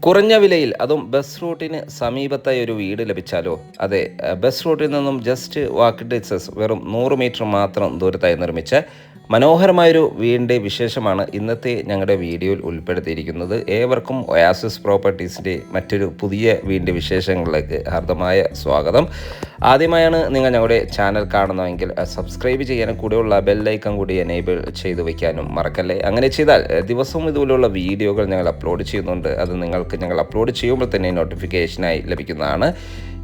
കുറഞ്ഞ വിലയിൽ അതും ബസ് റൂട്ടിന് സമീപത്തായി ഒരു വീട് ലഭിച്ചാലോ? അതെ, ബസ് റൂട്ടിൽ നിന്നും ജസ്റ്റ് വാക്ക് ഡിസ്റ്റൻസ് വെറും 100 മീറ്റർ മാത്രം ദൂരത്തായി നിർമ്മിച്ച മനോഹരമായൊരു വീടിൻ്റെ വിശേഷമാണ് ഇന്നത്തെ ഞങ്ങളുടെ വീഡിയോയിൽ ഉൾപ്പെടുത്തിയിരിക്കുന്നത്. ഏവർക്കും ഒയാസിസ് പ്രോപ്പർട്ടീസിൻ്റെ മറ്റൊരു പുതിയ വീടിൻ്റെ വിശേഷങ്ങളിലേക്ക് ഹാർദമായ സ്വാഗതം. ആദ്യമായാണ് നിങ്ങൾ ഞങ്ങളുടെ ചാനൽ കാണുന്നതെങ്കിൽ സബ്സ്ക്രൈബ് ചെയ്യാനും കൂടെയുള്ള ബെല്ലൈക്കൺ കൂടി എനേബിൾ ചെയ്ത് വയ്ക്കാനും മറക്കല്ലേ. അങ്ങനെ ചെയ്താൽ ദിവസവും ഇതുപോലുള്ള വീഡിയോകൾ ഞങ്ങൾ അപ്ലോഡ് ചെയ്യുന്നുണ്ട്. അത് നിങ്ങൾക്ക് ഞങ്ങൾ അപ്ലോഡ് ചെയ്യുമ്പോൾ തന്നെ നോട്ടിഫിക്കേഷനായി ലഭിക്കുന്നതാണ്.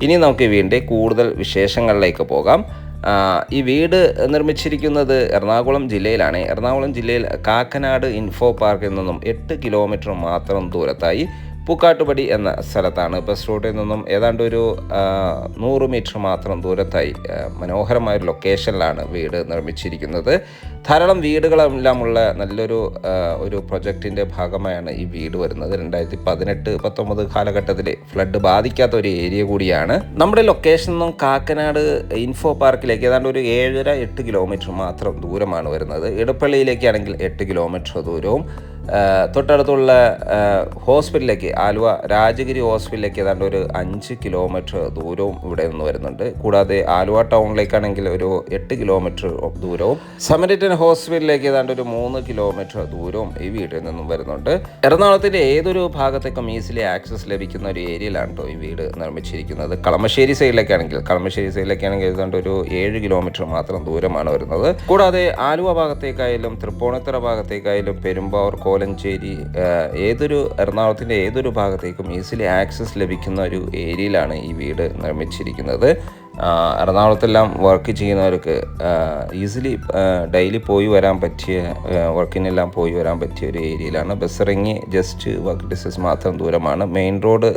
ഇനി നമുക്ക് ഈ വീടിൻ്റെ കൂടുതൽ വിശേഷങ്ങളിലേക്ക് പോകാം. ഈ വീട് നിർമ്മിച്ചിരിക്കുന്നത് എറണാകുളം ജില്ലയിലാണ്. എറണാകുളം ജില്ലയിൽ കാക്കനാട് ഇൻഫോ പാർക്കിൽ നിന്നും 8 കിലോമീറ്റർ മാത്രം ദൂരത്തായി പൂക്കാട്ടുപടി എന്ന സ്ഥലത്താണ്. ബസ് റൂട്ടിൽ നിന്നും ഏതാണ്ട് ഒരു 100 മീറ്റർ മാത്രം ദൂരത്തായി മനോഹരമായൊരു ലൊക്കേഷനിലാണ് വീട് നിർമ്മിച്ചിരിക്കുന്നത്. ധാരാളം വീടുകളെല്ലാമുള്ള നല്ലൊരു പ്രൊജക്റ്റിൻ്റെ ഭാഗമായാണ് ഈ വീട് വരുന്നത്. 2018-19 കാലഘട്ടത്തിൽ ഫ്ലഡ് ബാധിക്കാത്ത ഒരു ഏരിയ കൂടിയാണ്. നമ്മുടെ ലൊക്കേഷൻ നിന്നും കാക്കനാട് ഇൻഫോ പാർക്കിലേക്ക് ഏതാണ്ട് ഒരു 7.5-8 കിലോമീറ്റർ മാത്രം ദൂരമാണ് വരുന്നത്. ഇടപ്പള്ളിയിലേക്കാണെങ്കിൽ 8 കിലോമീറ്റർ ദൂരവും തൊട്ടടുത്തുള്ള ഹോസ്പിറ്റലിലേക്ക് ആലുവ രാജഗിരി ഹോസ്പിറ്റലിലേക്ക് ഏതാണ്ട് ഒരു 5 കിലോമീറ്റർ ദൂരവും ഇവിടെ നിന്ന് വരുന്നുണ്ട്. കൂടാതെ ആലുവ ടൗണിലേക്കാണെങ്കിൽ ഒരു 8 കിലോമീറ്റർ ദൂരവും സമരറ്റൻ ഹോസ്പിറ്റലിലേക്ക് ഏതാണ്ട് ഒരു 3 കിലോമീറ്റർ ദൂരവും ഈ വീട്ടിൽ നിന്നും വരുന്നുണ്ട്. എറണാകുളത്തിൻ്റെ ഏതൊരു ഭാഗത്തേക്കും ഈസിലി ആക്സസ് ലഭിക്കുന്ന ഒരു ഏരിയയിലാണ് കേട്ടോ ഈ വീട് നിർമ്മിച്ചിരിക്കുന്നത്. കളമശ്ശേരി സൈഡിലേക്കാണെങ്കിൽ ഏതാണ്ട് ഒരു 7 കിലോമീറ്റർ മാത്രം ദൂരമാണ് വരുന്നത്. കൂടാതെ ആലുവ ഭാഗത്തേക്കായാലും തൃപ്പൂണിത്തുറ ഭാഗത്തേക്കായാലും പെരുമ്പാവൂർ കോലഞ്ചേരി എറണാകുളത്തിൻ്റെ ഏതൊരു ഭാഗത്തേക്കും ഈസിലി ആക്സസ് ലഭിക്കുന്ന ഒരു ഏരിയയിലാണ് ഈ വീട് നിർമ്മിച്ചിരിക്കുന്നത്. എറണാകുളത്തെല്ലാം വർക്ക് ചെയ്യുന്നവർക്ക് ഈസിലി ഡെയിലി പോയി വരാൻ പറ്റിയ വർക്കിനെല്ലാം പോയി വരാൻ പറ്റിയ ഒരു ഏരിയയിലാണ്. ബസ് ഇറങ്ങി ജസ്റ്റ് വർക്ക് ഡിസ്റ്റൻസ് മാത്രം ദൂരമാണ്. മെയിൻ റോഡ്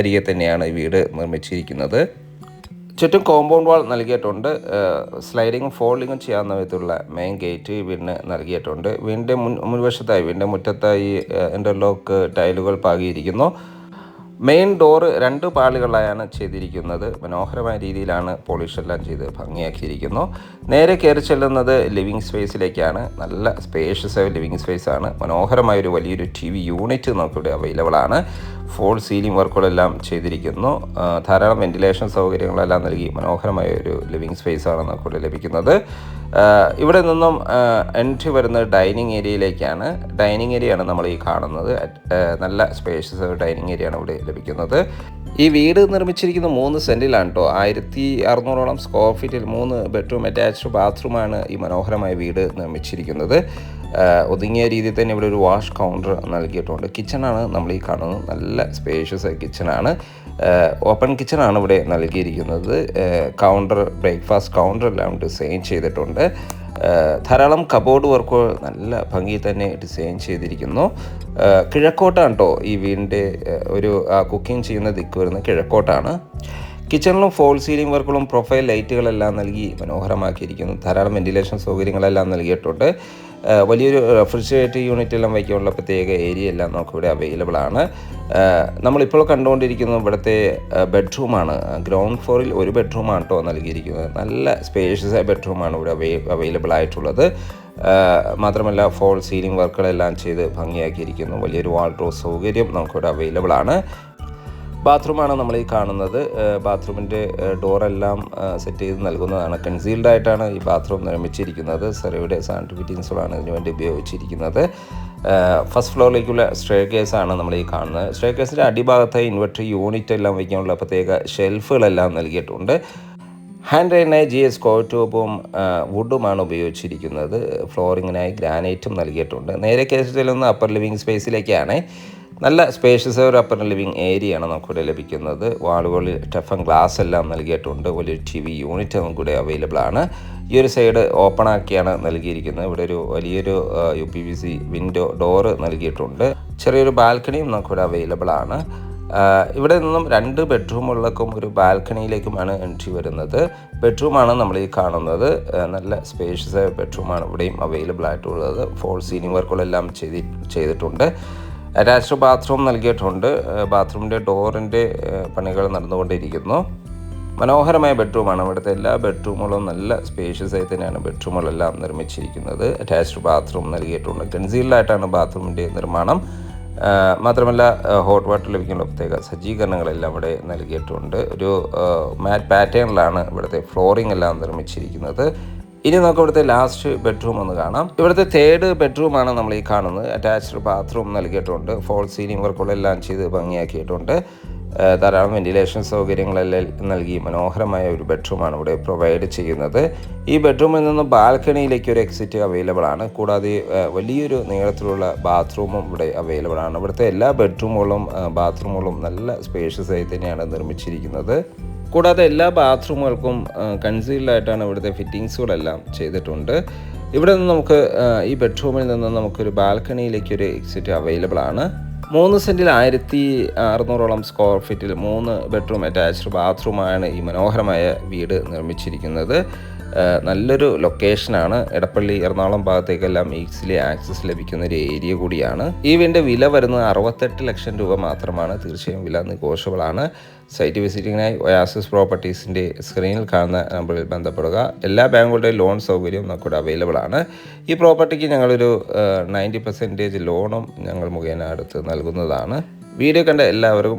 അരികെ തന്നെയാണ് ഈ വീട് നിർമ്മിച്ചിരിക്കുന്നത്. ചുറ്റും കോമ്പൗണ്ട് വാൾ നൽകിയിട്ടുണ്ട്. സ്ലൈഡിങ്ങും ഫോൾഡിങ്ങും ചെയ്യാവുന്ന വിധത്തിലുള്ള മെയിൻ ഗേറ്റ് വീടിന് നൽകിയിട്ടുണ്ട്. വീടിൻ്റെ വീടിൻ്റെ മുറ്റത്തായി ഇൻ്റർലോക്ക് ടൈലുകൾ പാകിയിരിക്കുന്നു. മെയിൻ ഡോറ് 2 പാളികളായാണ് ചെയ്തിരിക്കുന്നത്. മനോഹരമായ രീതിയിലാണ് പോളിഷെല്ലാം ചെയ്ത് ഭംഗിയാക്കിയിരിക്കുന്നു. നേരെ കയറി ചെല്ലുന്നത് ലിവിങ് സ്പേസിലേക്കാണ്. നല്ല സ്പേഷ്യസ് ആയ ലിവിങ് സ്പേസ് ആണ്. മനോഹരമായൊരു വലിയൊരു TV യൂണിറ്റ് നമുക്കിവിടെ അവൈലബിൾ ആണ്. ഫോൾ സീലിംഗ് വർക്കുകളെല്ലാം ചെയ്തിരിക്കുന്നു. ധാരാളം വെന്റിലേഷൻ സൗകര്യങ്ങളെല്ലാം നൽകി മനോഹരമായ ഒരു ലിവിങ് സ്പേസാണ് നമുക്കിവിടെ ലഭിക്കുന്നത്. ഇവിടെ നിന്നും എൻട്രി വരുന്നത് ഡൈനിങ് ഏരിയയിലേക്കാണ്. ഡൈനിങ് ഏരിയയാണ് നമ്മൾ ഈ കാണുന്നത്. നല്ല സ്പേഷ്യസ് ഡൈനിങ് ഏരിയയാണ് ഇവിടെ ലഭിക്കുന്നത്. ഈ വീട് നിർമ്മിച്ചിരിക്കുന്ന 3 സെൻറ്റിലാണ് കേട്ടോ. 1600ഓളം സ്ക്വയർ ഫീറ്റിൽ 3 ബെഡ്റൂം അറ്റാച്ച്ഡ് ബാത്റൂമാണ് ഈ മനോഹരമായ വീട് നിർമ്മിച്ചിരിക്കുന്നത്. ഒതുങ്ങിയ രീതിയിൽ തന്നെ ഇവിടെ ഒരു വാഷ് കൗണ്ടർ നൽകിയിട്ടുണ്ട്. കിച്ചണാണ് നമ്മൾ ഈ കാണുന്നത്. നല്ല സ്പേഷ്യസ് ആയ കിച്ചണാണ്. ഓപ്പൺ കിച്ചണാണ് ഇവിടെ നൽകിയിരിക്കുന്നത്. കൗണ്ടർ, ബ്രേക്ക്ഫാസ്റ്റ് കൗണ്ടർ എല്ലാം ഡിസൈൻ ചെയ്തിട്ടുണ്ട്. ധാരാളം കബോർഡ് വർക്കുകൾ നല്ല ഭംഗിയിൽ തന്നെ ഡിസൈൻ ചെയ്തിരിക്കുന്നു. കിഴക്കോട്ടാണ് കേട്ടോ ഈ വീടിൻ്റെ കുക്കിംഗ് ചെയ്യുന്ന ദിക്ക് വരുന്നത് കിഴക്കോട്ടാണ്. കിച്ചണിലും ഫോൾ സീലിംഗ് വർക്കുകളും പ്രൊഫൈൽ ലൈറ്റുകളെല്ലാം നൽകി മനോഹരമാക്കിയിരിക്കുന്നു. ധാരാളം വെന്റിലേഷൻ സൗകര്യങ്ങളെല്ലാം നൽകിയിട്ടുണ്ട്. വലിയൊരു റെഫ്രിജറേറ്റർ യൂണിറ്റ് എല്ലാം വയ്ക്കാനുള്ള പ്രത്യേക ഏരിയ എല്ലാം നമുക്കിവിടെ അവൈലബിൾ ആണ്. നമ്മളിപ്പോൾ കണ്ടുകൊണ്ടിരിക്കുന്നത് ഇവിടുത്തെ ബെഡ്റൂമാണ്. ഗ്രൗണ്ട് ഫ്ലോറിൽ ഒരു ബെഡ്റൂമാണ് കേട്ടോ നൽകിയിരിക്കുന്നത്. നല്ല സ്പേഷ്യസ് ആയ ബെഡ്റൂമാണ് ഇവിടെ അവൈലബിൾ ആയിട്ടുള്ളത്. മാത്രമല്ല ഫോൾ സീലിംഗ് വർക്കുകളെല്ലാം ചെയ്ത് ഭംഗിയാക്കിയിരിക്കുന്നു. വലിയൊരു വാൾഡ്രോബ് സൗകര്യം നമുക്കിവിടെ അവൈലബിൾ ആണ്. ബാത്റൂമാണ് നമ്മൾ ഈ കാണുന്നത്. ബാത്റൂമിൻ്റെ ഡോറെല്ലാം സെറ്റ് ചെയ്ത് നൽകുന്നതാണ്. കൺസീൽഡ് ആയിട്ടാണ് ഈ ബാത്റൂം നിർമ്മിച്ചിരിക്കുന്നത്. സെറയുടെ സാനിറ്ററി ഇതിനു വേണ്ടി ഉപയോഗിച്ചിരിക്കുന്നത്. ഫസ്റ്റ് ഫ്ലോറിലേക്കുള്ള സ്റ്റെയർ കേസാണ് നമ്മൾ ഈ കാണുന്നത്. സ്റ്റെയർ കേസിൻ്റെ അടിഭാഗത്തായി ഇൻവെർട്ടർ യൂണിറ്റ് എല്ലാം വയ്ക്കാനുള്ള പ്രത്യേക ഷെൽഫുകളെല്ലാം നൽകിയിട്ടുണ്ട്. ഹാൻഡ് റെയിനായി GS കോട്ടോപ്പും വുഡുമാണ് ഉപയോഗിച്ചിരിക്കുന്നത്. ഫ്ലോറിങ്ങിനായി ഗ്രാനൈറ്റും നൽകിയിട്ടുണ്ട്. നേരെ കയറി ചെല്ലുന്ന അപ്പർ ലിവിങ് സ്പേസിലേക്കാണ്. നല്ല സ്പേഷ്യസ് ഒരു അപ്പർ ലിവിങ് ഏരിയയാണ് നമുക്കിവിടെ ലഭിക്കുന്നത്. വാളുകളിൽ ടഫൻ ഗ്ലാസ് എല്ലാം നൽകിയിട്ടുണ്ട്. വലിയൊരു TV യൂണിറ്റ് നമുക്കിവിടെ അവൈലബിൾ ആണ്. ഈ ഒരു സൈഡ് ഓപ്പൺ ആക്കിയാണ് നൽകിയിരിക്കുന്നത്. ഇവിടെ ഒരു വലിയൊരു UPVC വിൻഡോ ഡോറ് നൽകിയിട്ടുണ്ട്. ചെറിയൊരു ബാൽക്കണിയും നമുക്കിവിടെ അവൈലബിൾ ആണ്. ഇവിടെ നിന്നും 2 ബെഡ്റൂമുകളിലേക്കും ഒരു ബാൽക്കണിയിലേക്കുമാണ് എൻട്രി വരുന്നത്. ബെഡ്റൂമാണ് നമ്മൾ ഈ കാണുന്നത്. നല്ല സ്പേഷ്യസ് ബെഡ്റൂമാണ് ഇവിടെയും അവൈലബിൾ ആയിട്ടുള്ളത്. ഫോൾ സീലിംഗ് വർക്കുകളെല്ലാം ചെയ്തിട്ടുണ്ട്. അറ്റാച്ച്ഡ് ബാത്റൂം നൽകിയിട്ടുണ്ട്. ബാത്റൂമിൻ്റെ ഡോറിൻ്റെ പണികൾ നടന്നുകൊണ്ടിരിക്കുന്നു. മനോഹരമായ ബെഡ്റൂമാണ്. ഇവിടുത്തെ എല്ലാ ബെഡ്റൂമുകളും നല്ല സ്പേഷ്യസ് ആയി തന്നെയാണ് ബെഡ്റൂമുകളെല്ലാം നിർമ്മിച്ചിരിക്കുന്നത്. അറ്റാച്ച്ഡ് ബാത്റൂം നൽകിയിട്ടുണ്ട്. കൺസീൽഡായിട്ടാണ് ബാത്റൂമിൻ്റെ നിർമ്മാണം. മാത്രമല്ല ഹോട്ട് വാട്ടർ ലഭിക്കുന്ന പ്രത്യേക സജ്ജീകരണങ്ങളെല്ലാം ഇവിടെ നൽകിയിട്ടുണ്ട്. ഒരു മാറ്റ് പാറ്റേണിലാണ് ഇവിടുത്തെ ഫ്ലോറിംഗ് എല്ലാം നിർമ്മിച്ചിരിക്കുന്നത്. ഇനി നമുക്ക് ഇവിടുത്തെ ലാസ്റ്റ് ബെഡ്റൂം ഒന്ന് കാണാം. ഇവിടുത്തെ 3rd ബെഡ്റൂമാണ് നമ്മൾ ഈ കാണുന്നത്. അറ്റാച്ച്ഡ് ബാത്റൂം നൽകിയിട്ടുണ്ട്. ഫോൾ സീലിംഗ് വർക്കുകളെല്ലാം ചെയ്ത് ഭംഗിയാക്കിയിട്ടുണ്ട്. ധാരാളം വെന്റിലേഷൻ സൗകര്യങ്ങളെല്ലാം നൽകി മനോഹരമായ ഒരു ബെഡ്റൂമാണ് ഇവിടെ പ്രൊവൈഡ് ചെയ്യുന്നത്. ഈ ബെഡ്റൂമിൽ നിന്ന് ബാൽക്കണിയിലേക്ക് ഒരു എക്സിറ്റ് അവൈലബിൾ ആണ്. കൂടാതെ വലിയൊരു നീളത്തിലുള്ള ബാത്റൂമും ഇവിടെ അവൈലബിൾ ആണ്. ഇവിടുത്തെ എല്ലാ ബെഡ്റൂമുകളും ബാത്റൂമുകളും നല്ല സ്പേഷ്യസ് ആയി തന്നെയാണ് നിർമ്മിച്ചിരിക്കുന്നത്. കൂടാതെ എല്ലാ ബാത്റൂമുകൾക്കും കൺസീൽഡായിട്ടാണ് ഇവിടുത്തെ ഫിറ്റിങ്സുകളെല്ലാം ചെയ്തിട്ടുണ്ട്. ഇവിടെ നിന്ന് നമുക്ക് ഈ ബെഡ്റൂമിൽ നിന്ന് നമുക്കൊരു ബാൽക്കണിയിലേക്കൊരു എക്സിറ്റ് അവൈലബിൾ ആണ്. 3 സെൻറ്റിൽ 1600 സ്ക്വയർ ഫീറ്റിൽ 3 ബെഡ്റൂം അറ്റാച്ച്ഡ് ബാത്റൂമാണ് ഈ മനോഹരമായ വീട് നിർമ്മിച്ചിരിക്കുന്നത്. നല്ലൊരു ലൊക്കേഷനാണ്. എടപ്പള്ളി എറണാകുളം ഭാഗത്തേക്കെല്ലാം ഈസിലി ആക്സസ് ലഭിക്കുന്ന ഒരു ഏരിയ കൂടിയാണ്. ഈ വീടിൻ്റെ വില വരുന്നത് 68 ലക്ഷം രൂപ മാത്രമാണ്. തീർച്ചയായും വില നെഗോഷ്യബിൾ ആണ്. സൈറ്റ് വിസിറ്റിങ്ങിനായി ഒയാസിസ് പ്രോപ്പർട്ടീസിൻ്റെ സ്ക്രീനിൽ കാണുന്ന നമ്പറിൽ ബന്ധപ്പെടുക. എല്ലാ ബാങ്കുകളുടെയും ലോൺ സൗകര്യവും നമുക്കിവിടെ അവൈലബിൾ ആണ്. ഈ പ്രോപ്പർട്ടിക്ക് ഞങ്ങളൊരു 90% ലോണും ഞങ്ങൾ മുഖേന അടുത്ത് നൽകുന്നതാണ്. വീഡിയോ കണ്ട എല്ലാവരും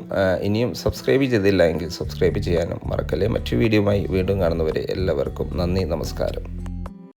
ഇനിയും സബ്സ്ക്രൈബ് ചെയ്തില്ല എങ്കിൽ സബ്സ്ക്രൈബ് ചെയ്യാനും മറക്കല്ലേ. മറ്റു വീഡിയോയുമായി വീണ്ടും കാണുന്നവരെ എല്ലാവർക്കും നന്ദി, നമസ്കാരം.